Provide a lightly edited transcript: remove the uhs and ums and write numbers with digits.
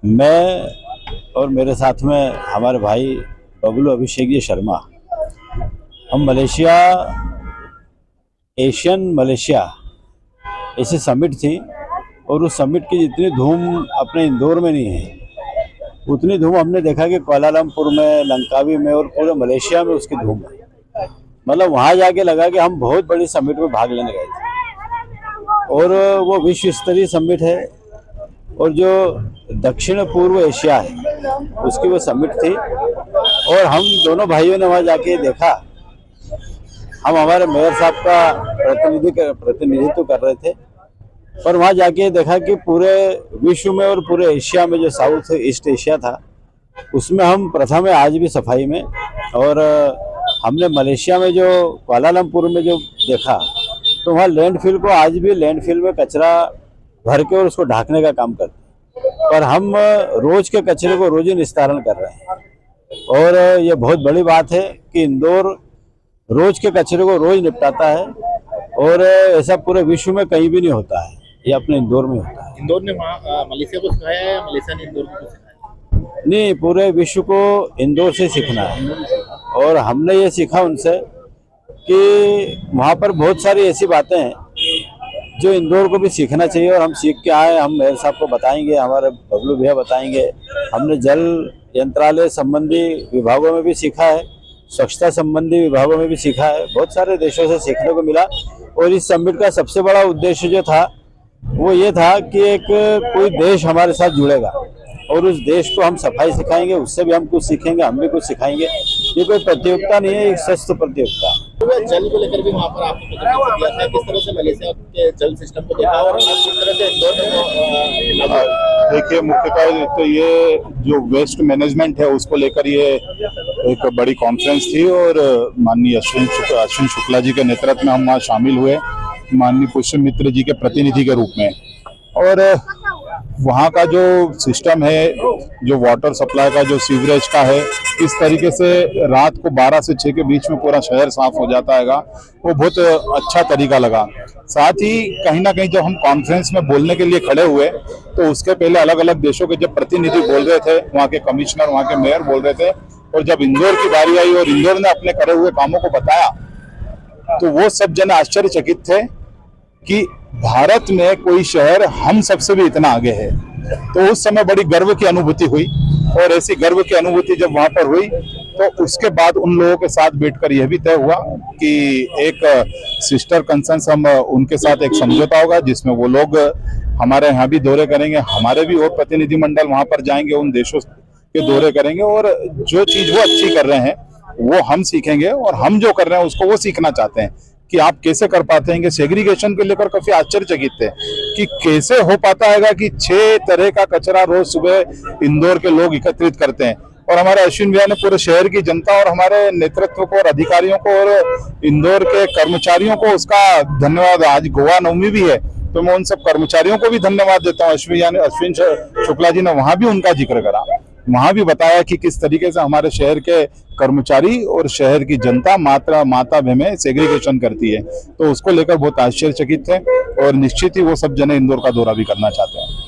मैं और मेरे साथ में हमारे भाई बबलू अभिषेक जी शर्मा, हम मलेशिया, एशियन मलेशिया ऐसी समिट थी और उस समिट की जितनी धूम अपने इंदौर में नहीं है उतनी धूम हमने देखा कि कुआलालंपुर में, लंकावी में और पूरे मलेशिया में उसकी धूम है। मतलब वहाँ जाके लगा कि हम बहुत बड़ी समिट में भाग लेने गए थे और वो विश्व स्तरीय समिट है और जो दक्षिण पूर्व एशिया है उसकी वो समिट थी। और हम दोनों भाइयों ने वहाँ जाके देखा, हम हमारे मेयर साहब का प्रतिनिधित्व कर रहे थे, पर वहाँ जाके देखा कि पूरे विश्व में और पूरे एशिया में जो साउथ ईस्ट एशिया था उसमें हम प्रथम है आज भी सफाई में। और हमने मलेशिया में जो कुआलालंपुर में जो देखा तो वहाँ लैंडफिल को आज भी लैंडफिल में कचरा भर के और उसको ढकने का काम करते हैं, पर हम रोज के कचरे को रोज ही निस्तारण कर रहे हैं। और ये बहुत बड़ी बात है कि इंदौर रोज के कचरे को रोज निपटाता है और ऐसा पूरे विश्व में कहीं भी नहीं होता है, ये अपने इंदौर में होता है। इंदौर ने मलेशिया को सिखाया है या मलेशिया ने इंदौर को सिखाया? नहीं, पूरे विश्व को इंदौर से सीखना है और हमने ये सीखा उनसे कि वहाँ पर बहुत सारी ऐसी बातें हैं जो इंदौर को भी सीखना चाहिए और हम सीख के आए। हम मेयर साहब को बताएंगे, हमारे बबलू भैया बताएंगे। हमने जल यंत्रालय संबंधी विभागों में भी सीखा है, स्वच्छता संबंधी विभागों में भी सीखा है, बहुत सारे देशों से सीखने को मिला। और इस समिट का सबसे बड़ा उद्देश्य जो था वो ये था कि एक कोई देश हमारे साथ जुड़ेगा और उस देश को हम सफाई सिखाएंगे, उससे भी हम कुछ सीखेंगे, हम भी कुछ सिखाएंगे। ये कोई प्रतियोगिता नहीं है, एक स्वस्थ प्रतियोगिता। जल को लेकर भी वहाँ पर आपने प्रदर्शन दिया था, किस तरह से मलेशिया के जल सिस्टम को देखा और किस तरह से इंदौर में देखिए, मुख्यतः तो ये जो वेस्ट मैनेजमेंट है उसको लेकर ये एक बड़ी कॉन्फ्रेंस थी और माननीय अश्विन शुक्ला जी के नेतृत्व में हम वहाँ शामिल हुए, माननीय पुष्य मित्र जी के प्रतिनिधि के रूप में। और वहाँ का जो सिस्टम है, जो वाटर सप्लाई का, जो सीवरेज का है, इस तरीके से रात को 12 से 6 के बीच में पूरा शहर साफ हो जाता है, वो बहुत अच्छा तरीका लगा। साथ ही कहीं ना कहीं जब हम कॉन्फ्रेंस में बोलने के लिए खड़े हुए तो उसके पहले अलग अलग देशों के जब प्रतिनिधि बोल रहे थे, वहाँ के कमिश्नर, वहाँ के मेयर बोल रहे थे, और जब इंदौर की बारी आई और इंदौर ने अपने करे हुए कामों को बताया तो वो सब जन आश्चर्यचकित थे कि भारत में कोई शहर हम सबसे भी इतना आगे है। तो उस समय बड़ी गर्व की अनुभूति हुई और ऐसी गर्व की अनुभूति जब वहां पर हुई तो उसके बाद उन लोगों के साथ बैठकर यह भी तय हुआ कि एक सिस्टर कंसर्न्स हम उनके साथ एक समझौता होगा जिसमें वो लोग हमारे यहाँ भी दौरे करेंगे, हमारे भी और प्रतिनिधिमंडल वहां पर जाएंगे, उन देशों के दौरे करेंगे और जो चीज वो अच्छी कर रहे हैं वो हम सीखेंगे और हम जो कर रहे हैं उसको वो सीखना चाहते हैं कि आप कैसे कर पाते हैं। सेग्रीगेशन को लेकर काफी आश्चर्यचकित थे कि कैसे हो पाता है कि 6 तरह का कचरा रोज सुबह इंदौर के लोग एकत्रित करते हैं। और हमारे अश्विन भैया ने पूरे शहर की जनता और हमारे नेतृत्व को और अधिकारियों को और इंदौर के कर्मचारियों को उसका धन्यवाद। आज गोवा नवमी भी है तो मैं उन सब कर्मचारियों को भी धन्यवाद देता हूँ। अश्विन शुक्ला जी ने वहां भी उनका जिक्र करा, वहां भी बताया कि किस तरीके से हमारे शहर के कर्मचारी और शहर की जनता माता में सेग्रीगेशन करती है। तो उसको लेकर बहुत आश्चर्यचकित थे और निश्चित ही वो सब जने इंदौर का दौरा भी करना चाहते हैं।